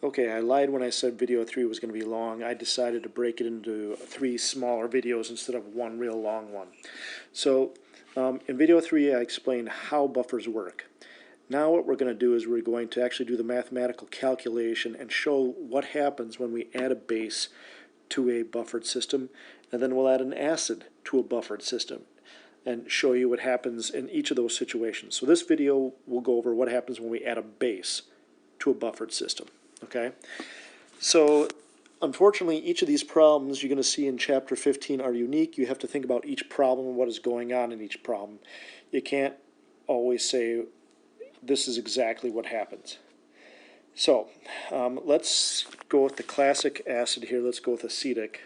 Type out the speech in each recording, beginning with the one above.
Okay, I lied when I said video 3 was going to be long. I decided to break it into 3 smaller videos instead of one real long one. So in video 3 I explained how buffers work. Now what we're going to do is we're going to actually do the mathematical calculation and show what happens when we add a base to a buffered system, and then we'll add an acid to a buffered system and show you what happens in each of those situations. So this video will go over what happens when we add a base to a buffered system. Okay, so unfortunately each of these problems you're going to see in chapter 15 are unique. You have to think about each problem and what is going on in each problem. You can't always say this is exactly what happens. So let's go with the classic acid here. Let's go with acetic.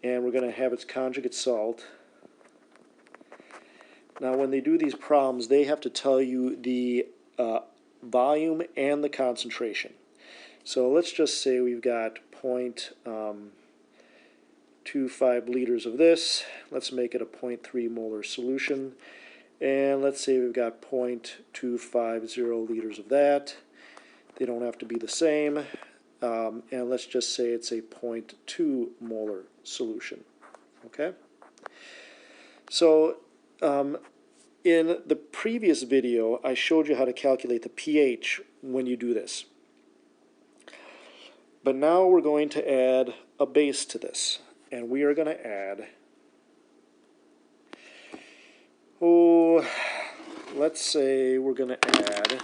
And we're going to have its conjugate salt. Now when they do these problems, they have to tell you the volume and the concentration. So let's just say we've got 0.25 liters of this. Let's make it a 0.3 molar solution. And let's say we've got 0.250 liters of that. They don't have to be the same. And let's just say it's a 0.2 molar solution. Okay? So in the previous video, I showed you how to calculate the pH when you do this. But now we're going to add a base to this. And we are going to add, let's say we're going to add,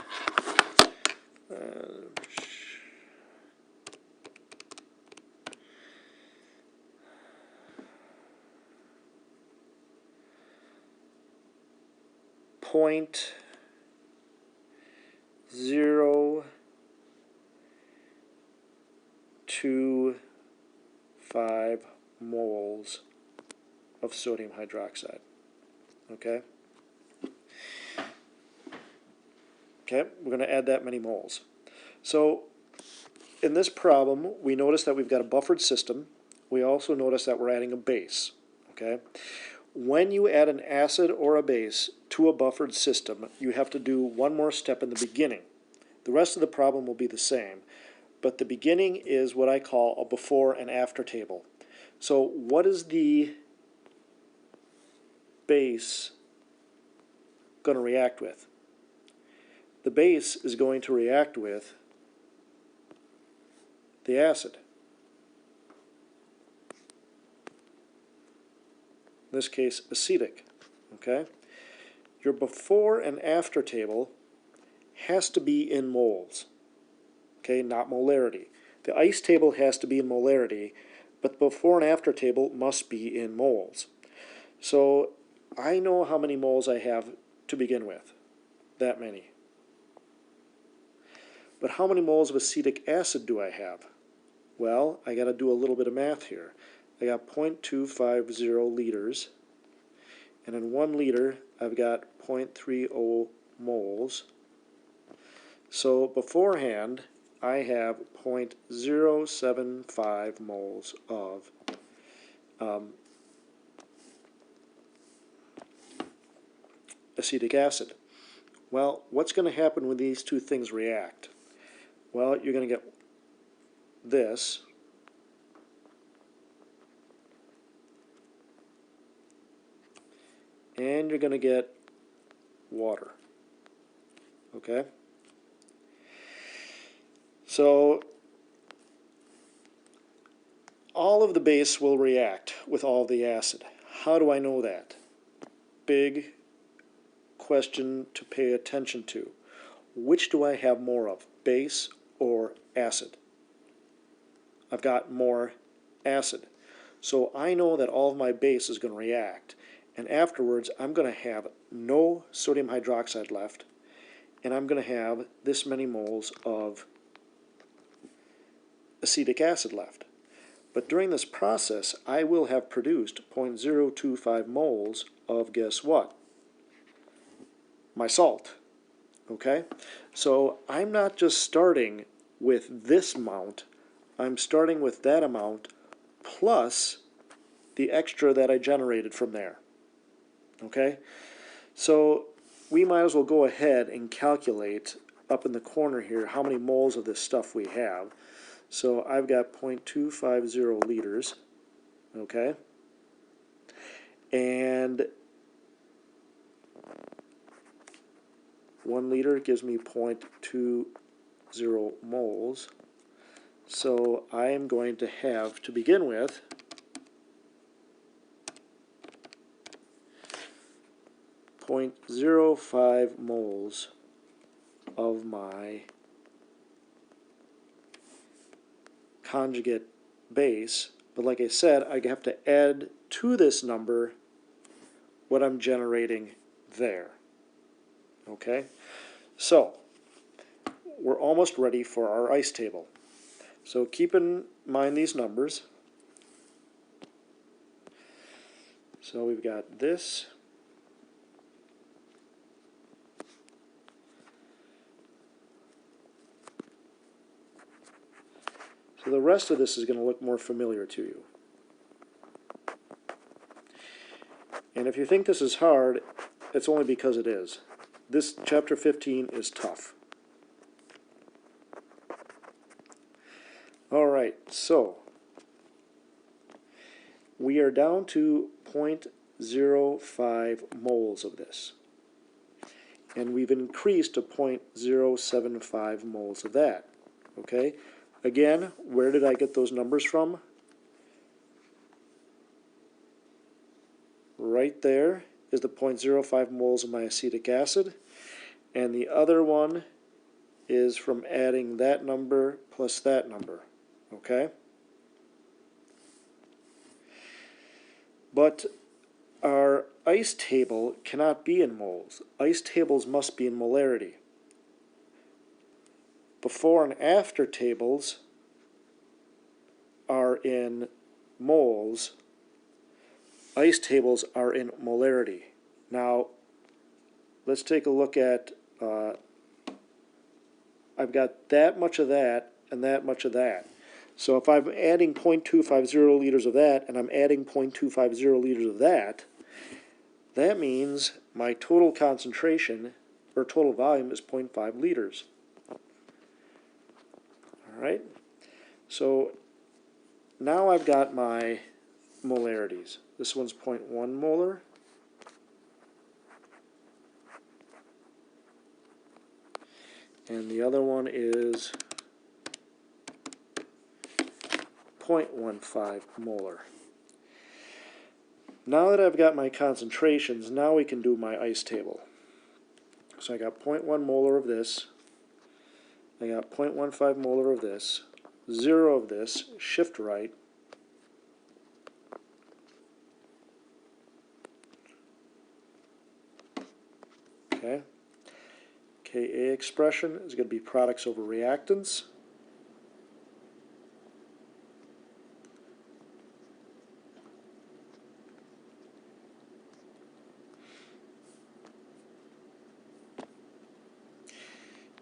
point 0.25 moles of sodium hydroxide. Okay? Okay, we're going to add that many moles. So in this problem, we notice that we've got a buffered system. We also notice that we're adding a base. Okay? When you add an acid or a base to a buffered system, you have to do one more step in the beginning. The rest of the problem will be the same, but the beginning is what I call a before and after table. So what is the base going to react with? The base is going to react with the acid. In this case, acetic. Okay? Your before and after table has to be in moles. Okay, not molarity. The ice table has to be in molarity, but the before and after table must be in moles. So I know how many moles I have to begin with. That many. But how many moles of acetic acid do I have? Well, I got to do a little bit of math here. I got 0.250 liters, and in 1 liter I've got 0.30 moles. So beforehand I have 0.075 moles of acetic acid. Well, what's going to happen when these two things react? Well, you're going to get this. And you're going to get water. Okay? So all of the base will react with all the acid. How do I know that? Big question to pay attention to. Which do I have more of, base or acid? I've got more acid. So I know that all of my base is going to react. And afterwards, I'm going to have no sodium hydroxide left, and I'm going to have this many moles of acetic acid left. But during this process, I will have produced 0.025 moles of, guess what? My salt. Okay? So I'm not just starting with this amount, I'm starting with that amount plus the extra that I generated from there. Okay? So we might as well go ahead and calculate up in the corner here how many moles of this stuff we have. So I've got 0.250 liters, okay? And 1 liter gives me 0.20 moles. So I am going to have, to begin with, 0.05 moles of my conjugate base. But like I said, I have to add to this number what I'm generating there. Okay? So, we're almost ready for our ice table. So keep in mind these numbers. So we've got this. So the rest of this is going to look more familiar to you. And if you think this is hard, it's only because it is. This chapter 15 is tough. Alright, so we are down to 0.05 moles of this. And we've increased to 0.075 moles of that. Okay? Again, where did I get those numbers from? Right there is the 0.05 moles of my acetic acid. And the other one is from adding that number plus that number. Okay? But our ice table cannot be in moles. Ice tables must be in molarity. Before and after tables are in moles. Ice tables are in molarity. Now, let's take a look at, I've got that much of that and that much of that. So if I'm adding 0.250 liters of that and I'm adding 0.250 liters of that, that means my total concentration or total volume is 0.5 liters. Alright? So now I've got my molarities. This one's 0.1 molar. And the other one is 0.15 molar. Now that I've got my concentrations, now we can do my ice table. So I got 0.1 molar of this, I got 0.15 molar of this, 0 of this, shift right, okay. Ka expression is going to be products over reactants.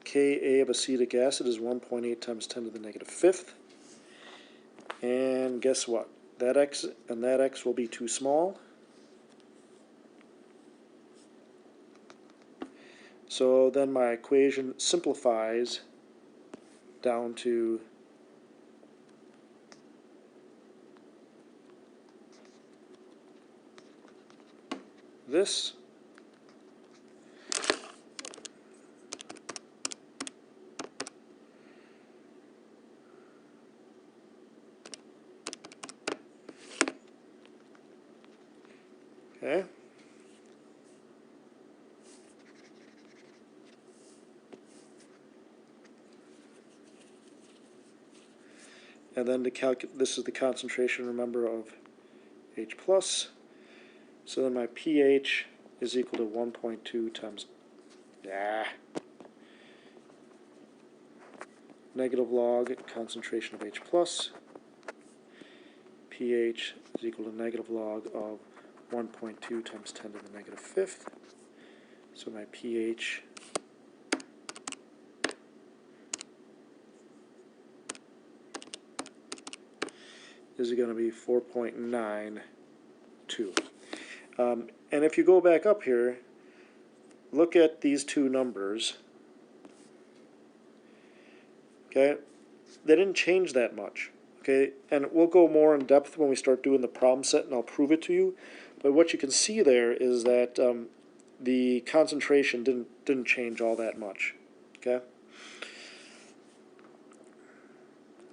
Ka of acetic acid is 1.8 times 10 to the negative fifth. And guess what? That x and that x will be too small. So then my equation simplifies down to this. Okay. And then to calculate, this is the concentration, remember, of H plus. So then my pH is equal to 1.2 times negative log concentration of H plus. pH is equal to negative log of 1.2 times 10 to the negative fifth. So my pH is going to be 4.92. And if you go back up here, look at these two numbers. Okay, they didn't change that much. Okay, and we'll go more in depth when we start doing the problem set, and I'll prove it to you. But what you can see there is that the concentration didn't change all that much. Okay,